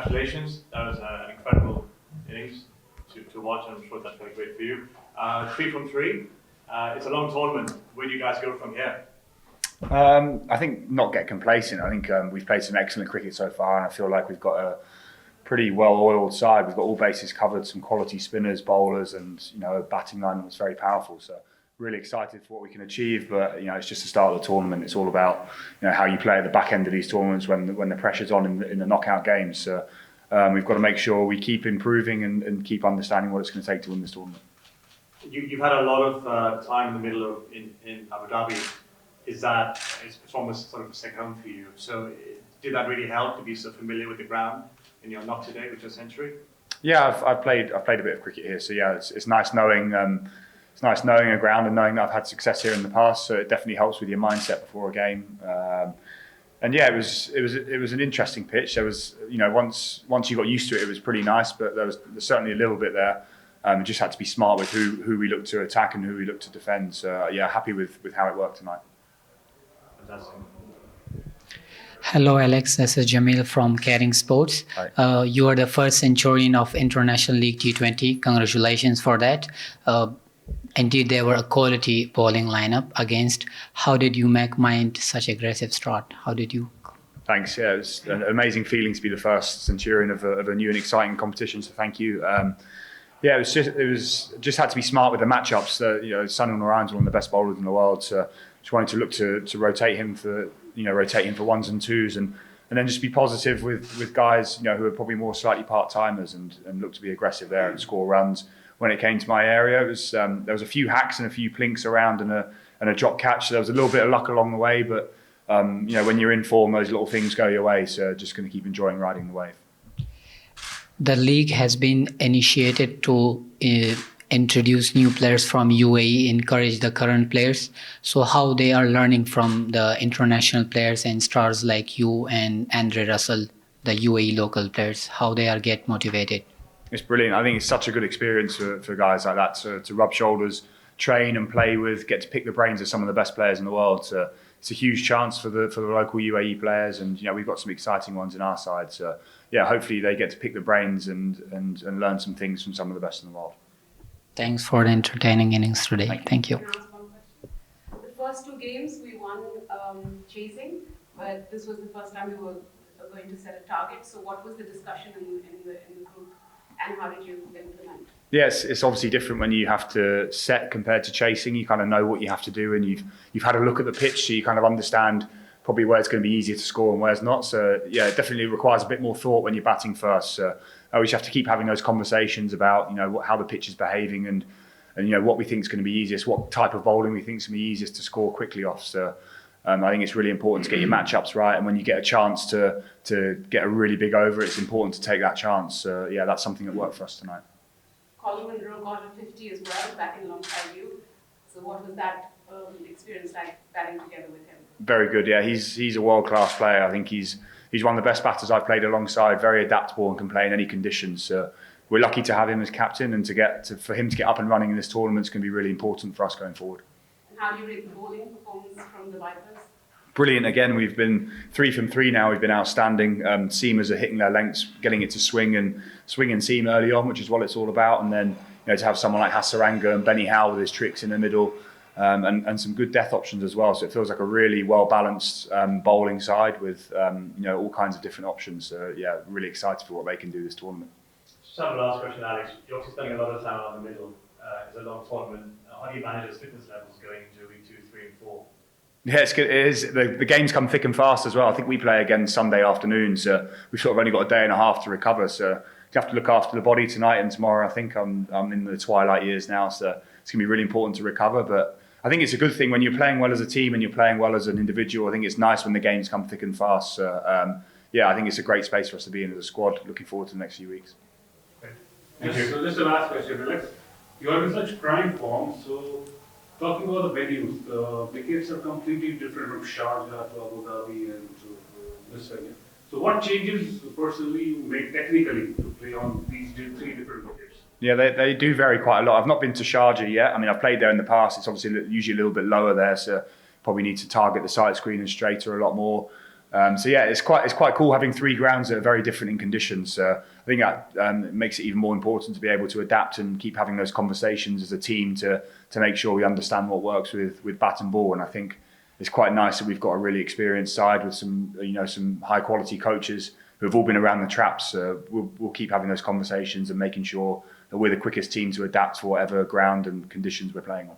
congratulations. That was an incredible innings to watch, and I'm sure that's going to be great for you. 3 from 3. It's a long tournament. Where do you guys go from here? I think not get complacent. I think we've played some excellent cricket so far, and I feel like we've got a pretty well-oiled side. We've got all bases covered, some quality spinners, bowlers, and a batting line that's very powerful. So really excited for what we can achieve. But it's just the start of the tournament. It's all about how you play at the back end of these tournaments when the pressure's on in the knockout games. So we've got to make sure we keep improving and keep understanding what it's going to take to win this tournament. You've had a lot of time in the middle of in Abu Dhabi. It's almost sort of a second home for you. So did that really help to be so familiar with the ground in your knock today with your century? Yeah, I've played a bit of cricket here. So yeah, it's nice knowing a ground and knowing that I've had success here in the past. So it definitely helps with your mindset before a game. And yeah, it was an interesting pitch. There was once you got used to it, it was pretty nice. But there's certainly a little bit there. We just had to be smart with who we looked to attack and who we looked to defend. So yeah, happy with how it worked tonight. Fantastic. Hello Alex, this is Jamil from Caring Sports. You are the first centurion of International League T20. Congratulations for that. Indeed, there were a quality bowling lineup against. How did you mind such aggressive start? How did you? Thanks. Yeah, it was an amazing feeling to be the first centurion of a new and exciting competition. So thank you. Yeah, it was just had to be smart with the matchups. Sunil Narayan's one of the best bowlers in the world. So just wanted to look to rotate him for ones and twos, and then just be positive with guys who are probably more slightly part timers and look to be aggressive there and score runs. When it came to my area, it was there was a few hacks and a few plinks around and a drop catch. So there was a little bit of luck along the way, but when you're in form, those little things go your way. So just going to keep enjoying riding the wave. The league has been initiated to introduce new players from UAE, encourage the current players. So how they are learning from the international players and stars like you and Andre Russell, the UAE local players, how they are get motivated? It's brilliant. I think it's such a good experience for guys like that to rub shoulders, train and play with, get to pick the brains of some of the best players in the world. So it's a huge chance for the local UAE players, and we've got some exciting ones in our side. So yeah, hopefully they get to pick the brains and learn some things from some of the best in the world. Thanks for the entertaining innings today. Thank you. The first 2 games we won chasing, but this was the first time we were going to set a target. So what was the discussion in the group, and how did you implement? Yes, it's obviously different when you have to set compared to chasing. You kind of know what you have to do, and you've had a look at the pitch, so you kind of understand probably where it's going to be easier to score and where's not. So yeah, it definitely requires a bit more thought when you're batting first. So we just have to keep having those conversations about how the pitch is behaving and what we think is going to be easiest, what type of bowling we think is going to be easiest to score quickly off. So I think it's really important to get your matchups right, and when you get a chance to get a really big over, it's important to take that chance. So yeah, that's something that worked for us tonight. Colin Munro got a 50 as well, batting alongside you. So what was that experience like batting together with him? Very good. Yeah, he's a world-class player. I think he's one of the best batters I've played alongside. Very adaptable and can play in any conditions. So we're lucky to have him as captain, and for him to get up and running in this tournament is going to be really important for us going forward. And how do you rate the bowling performance from the Vipers? Brilliant. Again, we've been 3 from 3 now. We've been outstanding. Seamers are hitting their lengths, getting it to swing and seam early on, which is what it's all about. And then to have someone like Hasaranga and Benny Howe with his tricks in the middle, and some good death options as well. So it feels like a really well-balanced bowling side with all kinds of different options. So yeah, really excited for what they can do this tournament. Just have a last question, Alex. You're obviously spending a lot of time out in the middle. It's a long tournament. How do you manage those fitness levels going into week 2, 3 and 4? Yeah, it's good. It is. The games come thick and fast as well. I think we play again Sunday afternoon, so we've sort of only got a day and a half to recover. So you have to look after the body tonight and tomorrow. I think I'm in the twilight years now, so it's going to be really important to recover. But I think it's a good thing when you're playing well as a team and you're playing well as an individual. I think it's nice when the games come thick and fast. So yeah, I think it's a great space for us to be in as a squad. Looking forward to the next few weeks. Thank you. So just a last question, Alex. You are in such prime form, so talking about the venues, the wickets are completely different from Sharjah to Abu Dhabi and to this venue. So what changes personally you make technically to play on these 3 different wickets? Yeah, they do vary quite a lot. I've not been to Sharjah yet. I mean, I've played there in the past. It's obviously usually a little bit lower there, so probably need to target the side screen and straighter a lot more. So yeah, it's quite cool having 3 grounds that are very different in conditions. I think that makes it even more important to be able to adapt and keep having those conversations as a team to make sure we understand what works with bat and ball. And I think it's quite nice that we've got a really experienced side with some high quality coaches who have all been around the traps. We'll keep having those conversations and making sure that we're the quickest team to adapt for whatever ground and conditions we're playing on.